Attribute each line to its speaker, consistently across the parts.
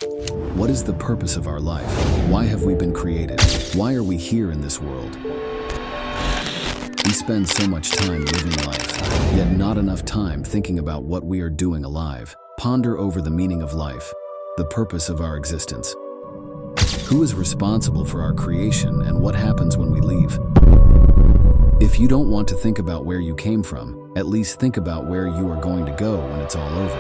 Speaker 1: What is the purpose of our life? Why have we been created? Why are we here in this world? We spend so much time living life, yet not enough time thinking about what we are doing alive. Ponder over the meaning of life, the purpose of our existence. Who is responsible for our creation and what happens when we leave? If you don't want to think about where you came from, at least think about where you are going to go when it's all over.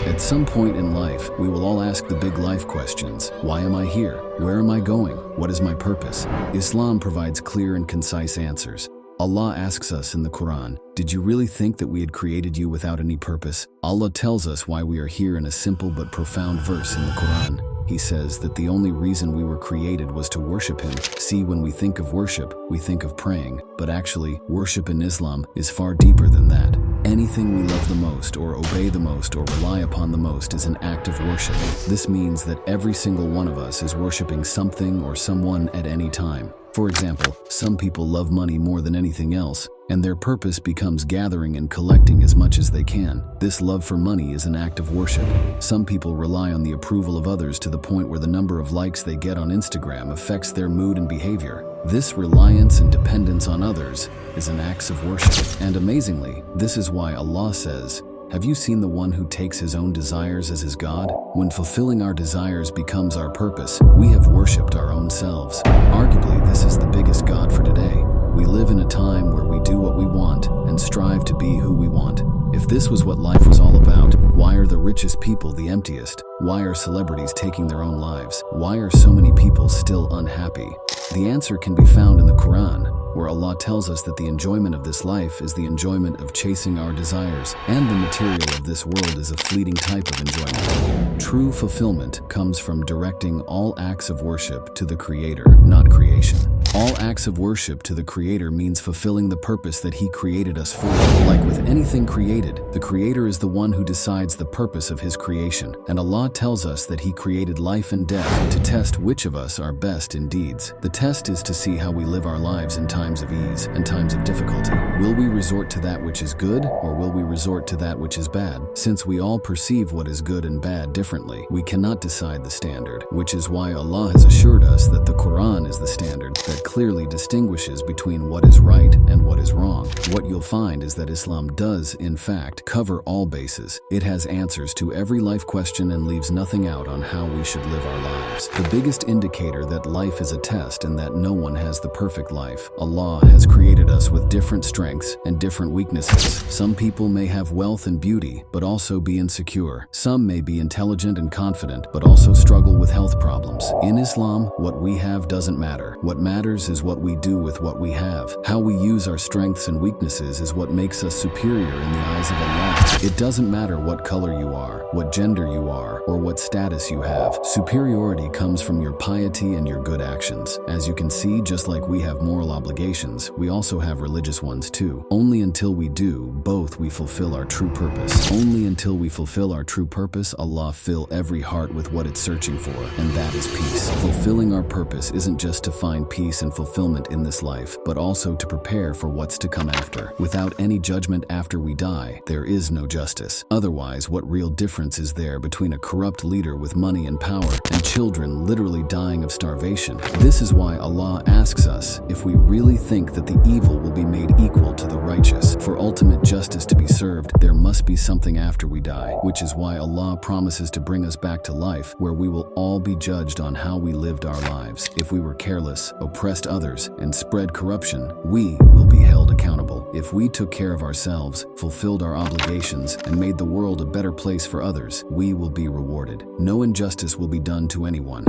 Speaker 1: At some point in life, we will all ask the big life questions. Why am I here? Where am I going? What is my purpose? Islam provides clear and concise answers. Allah asks us in the Quran, "Did you really think that we had created you without any purpose?" Allah tells us why we are here in a simple but profound verse in the Quran. He says that the only reason we were created was to worship Him. See, when we think of worship, we think of praying, but actually, worship in Islam is far deeper than that. Anything we love the most, or obey the most, or rely upon the most is an act of worship. This means that every single one of us is worshiping something or someone at any time. For example, some people love money more than anything else, and their purpose becomes gathering and collecting as much as they can. This love for money is an act of worship. Some people rely on the approval of others to the point where the number of likes they get on Instagram affects their mood and behavior. This reliance and dependence on others is an act of worship. And amazingly, this is why Allah says, "Have you seen the one who takes his own desires as his God?" When fulfilling our desires becomes our purpose, we have worshipped our own selves. Arguably, this is the biggest God for today. We live in a time where we do what we want and strive to be who we want. If this was what life was all about, why are the richest people the emptiest? Why are celebrities taking their own lives? Why are so many people still unhappy? The answer can be found in the Quran, where Allah tells us that the enjoyment of this life is the enjoyment of chasing our desires, and the material of this world is a fleeting type of enjoyment. True fulfillment comes from directing all acts of worship to the Creator, not creation. All acts of worship to the Creator means fulfilling the purpose that He created us for. Like with anything created, the Creator is the one who decides the purpose of His creation, and Allah tells us that He created life and death to test which of us are best in deeds. The test is to see how we live our lives in times of ease and times of difficulty. Will we resort to that which is good, or will we resort to that which is bad? Since we all perceive what is good and bad differently, we cannot decide the standard, which is why Allah has assured us that the Quran is the standard that clearly distinguishes between what is right and what is wrong. What you'll find is that Islam does, in fact, cover all bases. It has answers to every life question and leaves nothing out on how we should live our lives. The biggest indicator that life is a test and that no one has the perfect life. Allah has created us with different strengths and different weaknesses. Some people may have wealth and beauty, but also be insecure. Some may be intelligent and confident, but also struggle with health problems. In Islam, what we have doesn't matter. What matters is what we do with what we have. How we use our strengths and weaknesses is what makes us superior in the eyes of Allah. It doesn't matter what color you are, what gender you are, or what status you have. Superiority comes from your piety and your good actions. As you can see, just like we have moral obligations, we also have religious ones too. Only until we do both, we fulfill our true purpose. Only until we fulfill our true purpose, Allah fill every heart with what it's searching for, and that is peace. Fulfilling our purpose isn't just to find peace and fulfillment in this life, but also to prepare for what's to come after. Without any judgment after we die, there is no justice. Otherwise, what real difference is there between a corrupt leader with money and power and children literally dying of starvation? This is why Allah asks us if we really think that the evil will be made equal to the righteous. For ultimate justice to be served, there must be something after we die, which is why Allah promises to bring us back to life, where we will all be judged on how we lived our lives. If we were careless, oppressed others, and spread corruption, we will be held accountable. If we took care of ourselves, fulfilled our obligations, and made the world a better place for others, we will be rewarded. No injustice will be done to anyone.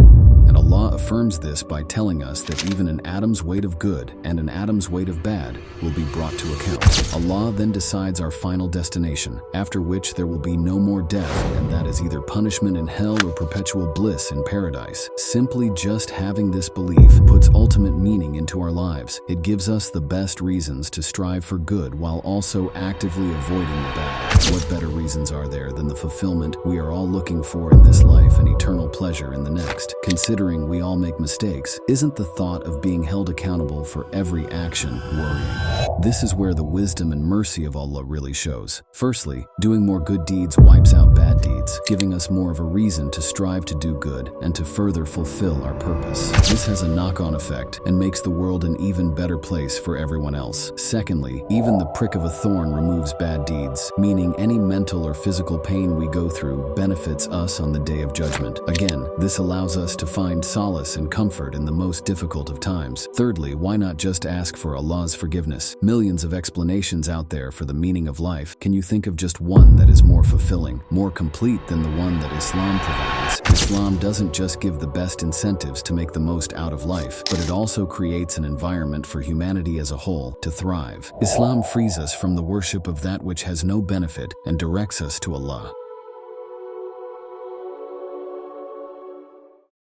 Speaker 1: And Allah affirms this by telling us that even an atom's weight of good and an atom's weight of bad will be brought to account. Allah then decides our final destination, after which there will be no more death, and that is either punishment in hell or perpetual bliss in paradise. Simply just having this belief puts ultimate meaning into our lives. It gives us the best reasons to strive for good while also actively avoiding the bad. What better reasons are there than the fulfillment we are all looking for in this life and eternal pleasure in the next? Considering we all make mistakes, isn't the thought of being held accountable for every action worrying? This is where the wisdom and mercy of Allah really shows. Firstly, doing more good deeds wipes out bad deeds, giving us more of a reason to strive to do good and to further fulfill our purpose. This has a knock-on effect and makes the world an even better place for everyone else. Secondly, even the prick of a thorn removes bad deeds, meaning any mental or physical pain we go through benefits us on the day of judgment. Again, this allows us to find solace and comfort in the most difficult of times. Thirdly, why not just ask for Allah's forgiveness? Millions of explanations out there for the meaning of life. Can you think of just one that is more fulfilling, more complete than the one that Islam provides? Islam doesn't just give the best incentives to make the most out of life, but it also creates an environment for humanity as a whole to thrive. Islam frees us from the worship of that which has no benefit and directs us to Allah.